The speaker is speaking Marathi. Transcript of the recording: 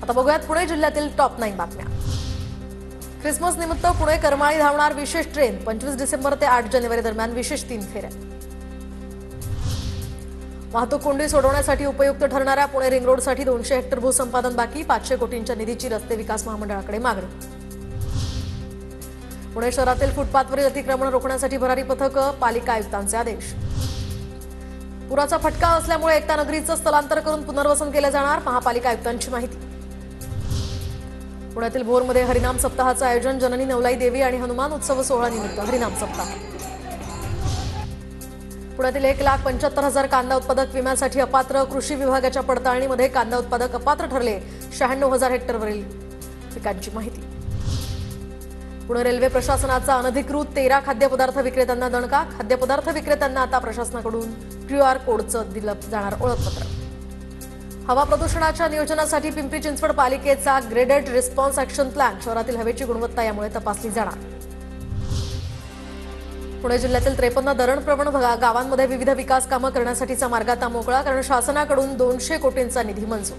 आता बघूयात पुणे जिल्ह्यातील टॉप 9 बातम्या। ख्रिसमस निमित्त पुणे करमाळी धावणार विशेष ट्रेन 25 डिसेंबर ते 8 जानेवारी दरम्यान विशेष 3 फेऱ्या। वाहतूक कोंडी सोडवण्यासाठी उपयुक्त ठरणाऱ्या पुणे रिंग रोडसाठी 200 हेक्टर भूसंपादन बाकी, 500 कोटींच्या निधीची रस्ते विकास महामंडळाकडे मागणी। पुणे शहरातील फुटपाथवरील अतिक्रमण रोखण्यासाठी भरारी पथक, पालिका आयुक्तांचे आदेश। पुराचा फटका असल्यामुळे एकता नगरीचं स्थलांतर करून पुनर्वसन केले जाणार, महापालिका आयुक्तांची माहिती। पुण्यातील भोरमध्ये हरिनाम सप्ताहाचं आयोजन, जननी नवलाई देवी आणि हनुमान उत्सव सोहळा निमित्त हरिनाम सप्ताह। पुण्यातील 1,75,000 कांदा उत्पादक विम्यासाठी अपात्र, कृषी विभागाच्या पडताळणीमध्ये कांदा उत्पादक अपात्र ठरले, 96,000 हेक्टरवरील पिकांची माहिती। पुणे रेल्वे प्रशासनाचा अनधिकृत 13 खाद्यपदार्थ विक्रेत्यांना दणका, खाद्यपदार्थ विक्रेत्यांना आता प्रशासनाकडून QR कोडचं दिलं जाणार ओळखपत्र। हवा प्रदूषणाच्या नियोजनासाठी पिंपरी चिंचवड पालिकेचा ग्रेडेड रिस्पॉन्स ॲक्शन प्लॅन, शहरातील हवेची गुणवत्ता यामुळे तपासली जाणार। पुणे जिल्ह्यातील 53 धरणप्रवण गावांमध्ये विविध विकास कामं करण्यासाठीचा मार्ग आता मोकळा, कारण शासनाकडून 200 कोटींचा निधी मंजूर।